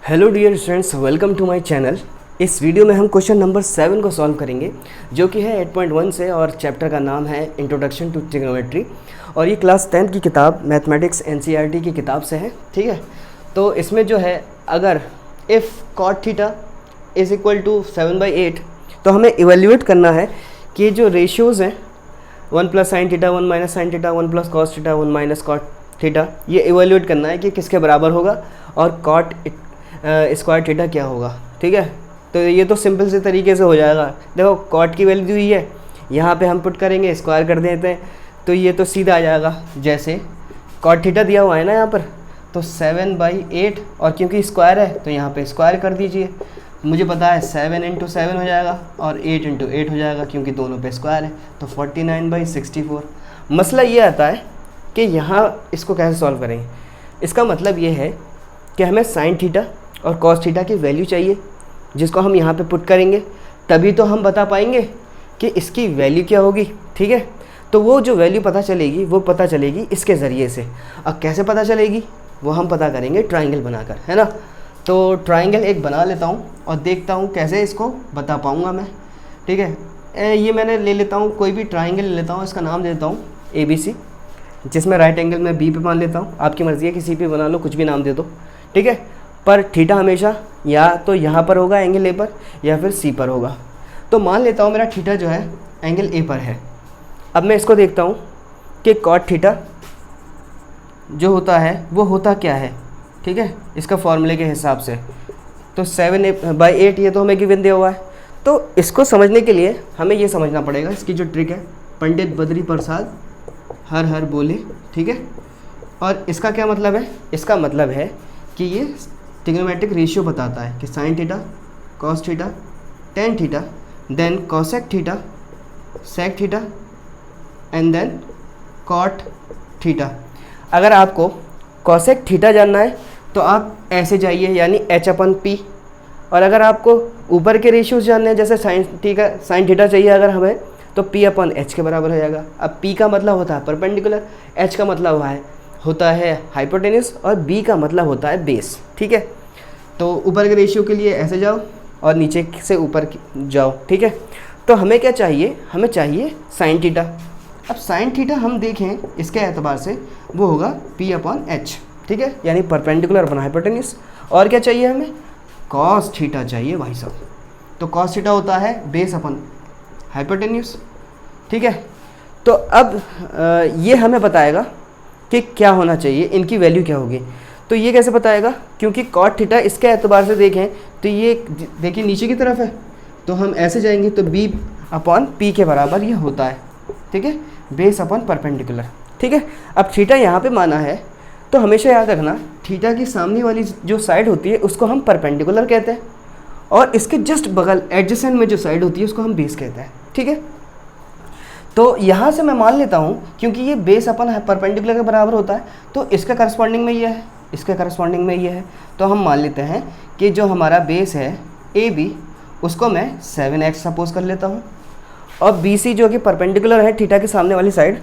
Hello dear students, welcome to my channel. इस video में हम क्वेश्चन नंबर 7 को सॉल्व करेंगे, जो कि है 8.1 से और चैप्टर का नाम है इंट्रोडक्शन टू ट्रिग्नोमेट्री। और ये क्लास 10th की किताब मैथमेटिक्स एनसीईआरटी की किताब से है। ठीक है, तो इसमें जो है अगर if cot theta is equal to 7/8 तो हमें इवेल्यूएट करना है कि जो रेशियोज़ हैं 1 plus sine theta 1 minus sine theta 1 plus cos theta 1 minus cot theta, ये इवेल्यूएट करना है कि किसके बराबर होगा और कॉट स्क्वायर थीटा क्या होगा। ठीक है, तो ये तो सिंपल से तरीके से हो जाएगा। देखो कॉट की वैल्यू दी है, यहाँ पे हम पुट करेंगे, स्क्वायर कर देते हैं तो ये तो सीधा आ जाएगा। जैसे कॉट थीटा दिया हुआ है ना यहाँ पर, तो 7/8 और क्योंकि स्क्वायर है तो यहाँ पे स्क्वायर कर दीजिए। मुझे पता है 7 × 7 हो जाएगा और 8 × 8 हो जाएगा क्योंकि दोनों पे स्क्वायर है, तो 49/64। मसला ये आता है कि यहाँ इसको कैसे सॉल्व करेंगे। इसका मतलब ये है कि हमें साइन थीटा और कॉस थीटा की वैल्यू चाहिए, जिसको हम यहाँ पे पुट करेंगे, तभी तो हम बता पाएंगे कि इसकी वैल्यू क्या होगी। ठीक है, तो वो जो वैल्यू पता चलेगी वो पता चलेगी इसके ज़रिए से। अब कैसे पता चलेगी वो हम पता करेंगे ट्राइंगल बनाकर, है ना। तो ट्राइंगल एक बना लेता हूँ और देखता हूँ कैसे इसको बता पाऊँगा मैं। ठीक है, ये मैंने ले लेता हूँ, कोई भी ट्राइंगल ले लेता हूँ, इसका नाम दे देता हूँ ABC, जिसमें राइट एंगल मैं B पे मान लेता हूँ। आपकी मर्ज़ी है किसी पे बना लो, कुछ भी नाम दे दो। ठीक है, पर थीटा हमेशा या तो यहाँ पर होगा एंगल A पर या फिर C पर होगा। तो मान लेता हूँ मेरा थीटा जो है एंगल A पर है। अब मैं इसको देखता हूँ कि कॉट थीटा जो होता है वो होता क्या है। ठीक है, इसका फॉर्मूले के हिसाब से तो 7/8 ये तो हमें गिवन दिया हुआ है। तो इसको समझने के लिए हमें ये समझना पड़ेगा, इसकी जो ट्रिक है, पंडित बद्री प्रसाद हर हर बोले। ठीक है, और इसका क्या मतलब है, इसका मतलब है कि ये ट्रिग्नोमेट्रिक रेशियो बताता है कि sine theta cos theta tan theta then cosec theta sec theta and then cot theta. अगर आपको कॉसेक थीटा जानना है तो आप ऐसे जाइए, यानी H/P। और अगर आपको ऊपर के रेशियोज जानने हैं, जैसे साइन थीटा चाहिए अगर हमें, तो P/H के बराबर हो जाएगा। अब P का मतलब होता है परपेंडिकुलर, H का मतलब होता है हाइपोटेन्यूस और B का मतलब होता है बेस। ठीक है, तो ऊपर के रेशियो के लिए ऐसे जाओ और नीचे से ऊपर जाओ। ठीक है, तो हमें क्या चाहिए, हमें चाहिए साइन थीटा। अब साइन थीटा हम देखें इसके एतबार से वो होगा P/H। ठीक है, यानी परपेंडिकुलर अपन हाइपोटेन्यूस। और क्या चाहिए हमें, कॉस थीटा चाहिए भाई साहब। तो कॉस थीटा होता है बेस अपन हाइपोटेन्यूस। ठीक है, तो अब ये हमें बताएगा कि क्या होना चाहिए, इनकी वैल्यू क्या होगी। तो ये कैसे बताएगा, क्योंकि कॉट थीटा इसके एतबार से देखें तो ये देखिए नीचे की तरफ है, तो हम ऐसे जाएंगे तो B/P के बराबर ये होता है। ठीक है, बेस अपन परपेंडिकुलर। ठीक है, अब थीटा यहाँ पे माना है तो हमेशा याद रखना थीटा की सामने वाली जो साइड होती है उसको हम परपेंडिकुलर कहते हैं, और इसके जस्ट बगल एडजेसेंट में जो साइड होती है उसको हम बेस कहते हैं। ठीक है, तो यहाँ से मैं मान लेता हूँ क्योंकि ये बेस अपन परपेंडिकुलर के बराबर होता है, तो इसके करस्पॉन्डिंग में ये है, इसके करस्पॉन्डिंग में ये है, तो हम मान लेते हैं कि जो हमारा बेस है AB उसको मैं 7x सपोज कर लेता हूँ, और BC जो कि परपेंडिकुलर है थीटा के सामने वाली साइड,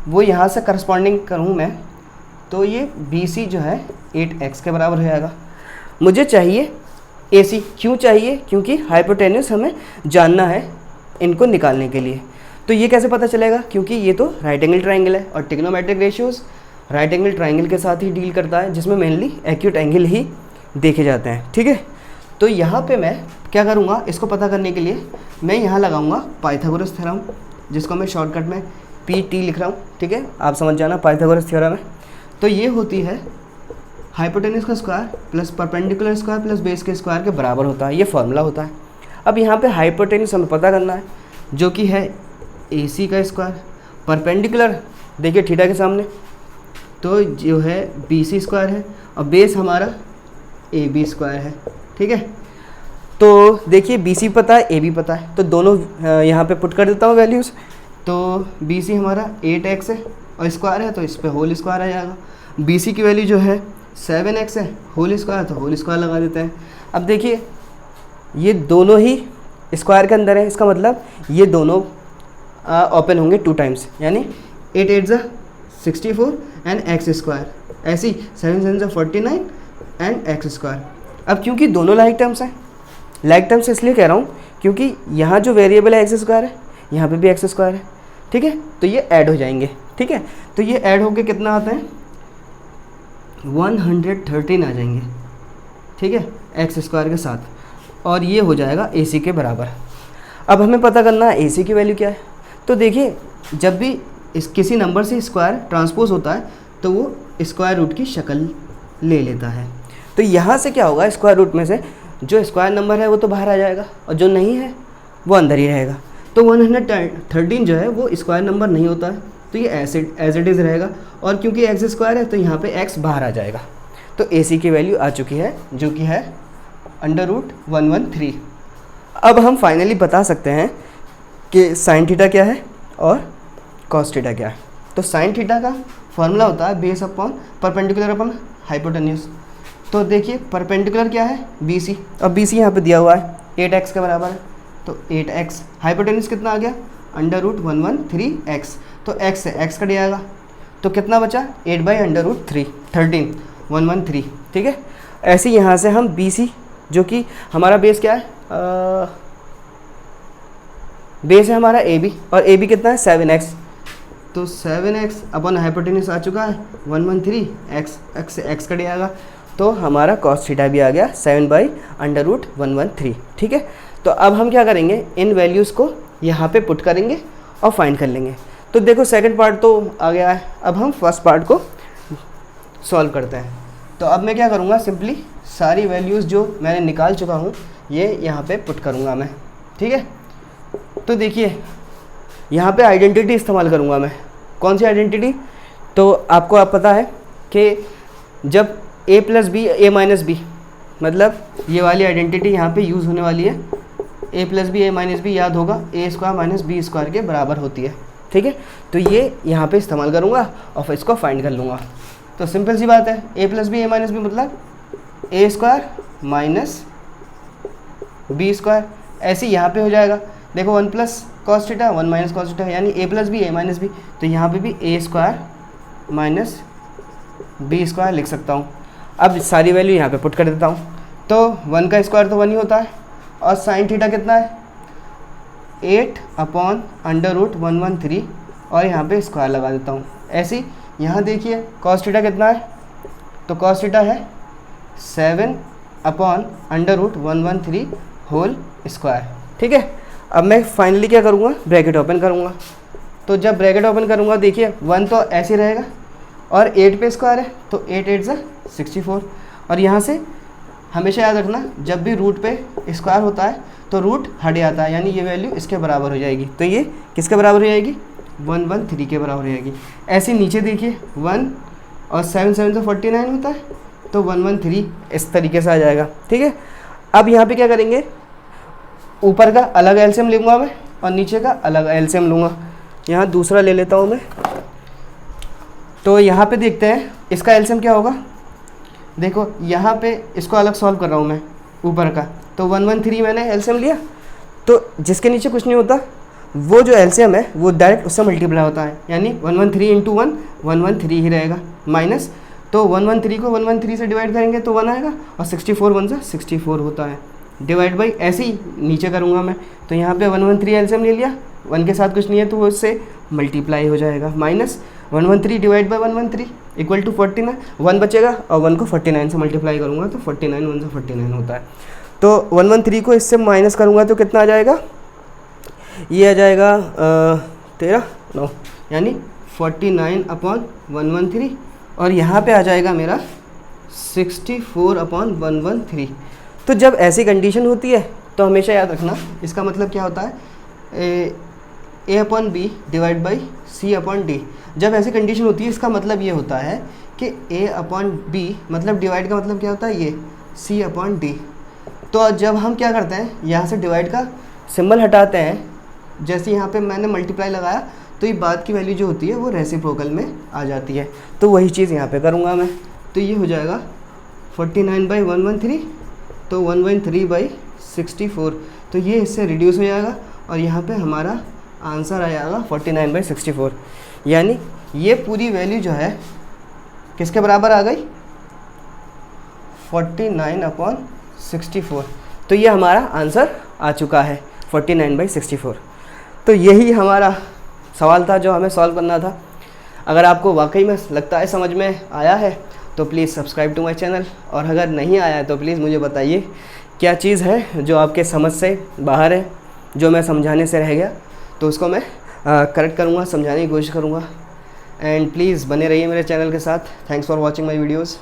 वो यहाँ से करस्पॉन्डिंग करूँ मैं तो ये BC जो है 8x के बराबर हो जाएगा। मुझे चाहिए AC, क्यों चाहिए, क्योंकि हाइपोटेन्यूस हमें जानना है इनको निकालने के लिए। तो ये कैसे पता चलेगा, क्योंकि ये तो राइट एंगल ट्राइंगल है और trigonometric ratios right angle triangle के साथ ही डील करता है, जिसमें मेनली एक्यूट एंगल ही देखे जाते हैं। ठीक है, तो यहाँ पे मैं क्या करूँगा, इसको पता करने के लिए मैं यहाँ लगाऊंगा पाइथागोरस थ्योरम, जिसको मैं शॉर्टकट में PT लिख रहा हूँ। ठीक है, आप समझ जाना पाइथागोरस थ्योरम है। तो ये होती है हाइपोटेन्यूस का square plus perpendicular square plus base के स्क्वायर के बराबर होता है, ये फॉर्मूला होता है। अब यहाँ पे हाइपोटेन्यूस हमें पता करना है, जो कि है AC का स्क्वायर, परपेंडिकुलर देखिए थीटा के सामने तो जो है BC स्क्वायर है, और बेस हमारा AB स्क्वायर है। ठीक है, तो देखिए BC पता है AB पता है, तो दोनों यहाँ पे पुट कर देता हूँ वैल्यूज़। तो BC हमारा 8x है और स्क्वायर है तो इस पर होल स्क्वायर आ जाएगा। BC की वैल्यू जो है 7x है, होल स्क्वायर तो होल स्क्वायर लगा देते हैं। अब देखिए ये दोनों ही स्क्वायर के अंदर है, इसका मतलब ये दोनों ओपन होंगे 2 टाइम्स, यानी 8 8 ज़ा 64 एंड x स्क्वायर, ऐसी 7 7 ज़ा 49 एंड x स्क्वायर। अब क्योंकि दोनों लाइक टर्म्स हैं, लाइक टर्म्स इसलिए कह रहा हूँ क्योंकि यहाँ जो वेरिएबल है एक्स स्क्वायर है, यहाँ पे भी एक्स स्क्वायर है, ठीक है, तो ये ऐड हो जाएंगे, ठीक है, तो ये ऐड होके कितना आता है 113 आ जाएंगे, ठीक है, एक्स स्क्वायर के साथ, और ये हो जाएगा ए सी के बराबर। अब हमें पता करना है ए सी की वैल्यू क्या है। तो देखिए जब भी किसी नंबर से स्क्वायर ट्रांसपोज होता है तो वो स्क्वायर रूट की शक्ल ले लेता है। तो यहाँ से क्या होगा, स्क्वायर रूट में से जो स्क्वायर नंबर है वो तो बाहर आ जाएगा और जो नहीं है वो अंदर ही रहेगा। तो 113 जो है वो स्क्वायर नंबर नहीं होता है, तो ये एज इट इज़ रहेगा, और क्योंकि एक्स स्क्वायर है तो यहाँ पे एक्स बाहर आ जाएगा। तो ए सी की वैल्यू आ चुकी है जो कि है √113। अब हम फाइनली बता सकते हैं कि साइन थीटा क्या है और कॉस थीटा क्या है। तो साइन थीटा का फॉर्मूला होता है base upon perpendicular upon hypotenuse. तो देखिए परपेंडिकुलर क्या है बी सी, अब बी सी यहाँ पर दिया हुआ है 8x के बराबर है, तो 8x, हाइपोटेन्यूज कितना आ गया √113x, तो x से x कट जाएगा तो कितना बचा 8/√3 13 113, ठीक है। ऐसे यहाँ से हम बी सी जो कि हमारा बेस क्या है, बेस है हमारा ए बी, और ए बी कितना है 7x, तो 7x अपॉन हाइपोटेन्यूज आ चुका है 113x, x से x कट जाएगा तो हमारा कॉस थीटा भी आ गया 7/√113, ठीक है। तो अब हम क्या करेंगे, इन वैल्यूज़ को यहाँ पे पुट करेंगे और फाइंड कर लेंगे। तो देखो सेकंड पार्ट तो आ गया है, अब हम फर्स्ट पार्ट को सॉल्व करते हैं। तो अब मैं क्या करूँगा, सिंपली सारी वैल्यूज़ जो मैंने निकाल चुका हूँ ये यहाँ पे पुट करूँगा मैं, ठीक है। तो देखिए यहाँ पे आइडेंटिटी इस्तेमाल करूँगा मैं। कौन सी आइडेंटिटी, तो आपको पता है कि जब a + b a - b, मतलब ये वाली आइडेंटिटी यहाँ पे यूज़ होने वाली है, a + b a - b याद होगा a² - b² के बराबर होती है, ठीक है। तो ये यहाँ पे इस्तेमाल करूँगा और फिर इसको फाइंड कर लूँगा। तो सिंपल सी बात है, a + b a - b मतलब a² - b², ऐसे यहाँ पे हो जाएगा। देखो 1 + cos थीटा 1 - cos थीटा, यानी a + b a - b, तो यहाँ पे भी a² - b² लिख सकता हूँ। अब सारी वैल्यू यहाँ पे पुट कर देता हूँ, तो 1 का स्क्वायर तो 1 ही होता है, और साइन थीटा कितना है 8/√113, और यहाँ पे स्क्वायर लगा देता हूँ। ऐसे ही यहाँ देखिए कॉस थीटा कितना है, तो कॉस थीटा है 7/√113 होल स्क्वायर, ठीक है। अब मैं फाइनली क्या करूँगा, ब्रैकेट ओपन करूँगा। तो जब ब्रैकेट ओपन करूँगा देखिए 1 तो ऐसे रहेगा, और 8 पे स्क्वायर है तो 8 8 ज़ा 64, और यहाँ से हमेशा याद रखना जब भी रूट पे स्क्वायर होता है तो रूट हट जाता है, यानी ये वैल्यू इसके बराबर हो जाएगी। तो ये किसके बराबर हो जाएगी 113 के बराबर हो जाएगी। ऐसे नीचे देखिए 1 और 7 7 तो 49 होता है, तो 113 इस तरीके से आ जाएगा, ठीक है। अब यहाँ पे क्या करेंगे, ऊपर का अलग एलसीएम लूँगा मैं और नीचे का अलग एलसीएम लूँगा। यहाँ दूसरा ले लेता हूँ मैं। तो यहाँ पे देखते हैं इसका एलसीएम क्या होगा। देखो यहाँ पे इसको अलग सॉल्व कर रहा हूँ मैं, ऊपर का तो 113 मैंने एलसीएम लिया, तो जिसके नीचे कुछ नहीं होता वो जो एलसीएम है वो डायरेक्ट उससे मल्टीप्लाई होता है, यानी 113 × 1 113 ही रहेगा, माइनस तो 113 को 113 से डिवाइड करेंगे तो 1 आएगा, और 64 1 से 64 होता है, डिवाइड बाई ऐसे ही नीचे करूँगा मैं। तो यहाँ पे 113 एलसीएम ले लिया, 1 के साथ कुछ नहीं है तो वो इससे मल्टीप्लाई हो जाएगा, minus 113 divide by 113 equal to 49, 1 बचेगा और 1 को 49 से मल्टीप्लाई करूँगा तो 49 1 से 49 होता है। तो 113 को इससे माइनस करूँगा तो कितना आ जाएगा, ये आ जाएगा 13 9, यानी 49/113, और यहाँ पे आ जाएगा मेरा 64/113। तो जब ऐसी कंडीशन होती है तो हमेशा याद रखना इसका मतलब क्या होता है, a/b डिवाइड बाई c/d। जब ऐसी कंडीशन होती है इसका मतलब ये होता है कि a/b मतलब डिवाइड का मतलब क्या होता है, ये c/d। तो जब हम क्या करते हैं यहाँ से डिवाइड का सिंबल हटाते हैं, जैसे यहाँ पे मैंने मल्टीप्लाई लगाया तो ये बाद की वैल्यू जो होती है वो रेसिप्रोकल में आ जाती है। तो वही चीज़ यहाँ पे करूँगा मैं, तो ये हो जाएगा 49/113, तो 1/3/64, तो ये इससे रिड्यूस हो जाएगा और यहाँ पे हमारा आंसर आ जाएगा 49/64, यानी ये पूरी वैल्यू जो है किसके बराबर आ गई 49/64। तो ये हमारा आंसर आ चुका है 49/64। तो यही हमारा सवाल था जो हमें सॉल्व करना था। अगर आपको वाकई में लगता है समझ में आया है तो please subscribe to my channel, और अगर नहीं आया है तो प्लीज़ मुझे बताइए क्या चीज़ है जो आपके समझ से बाहर है, जो मैं समझाने से रह गया, तो उसको मैं करेक्ट करूँगा, समझाने की कोशिश करूँगा। एंड प्लीज़ बने रहिए मेरे चैनल के साथ। Thanks for watching my videos.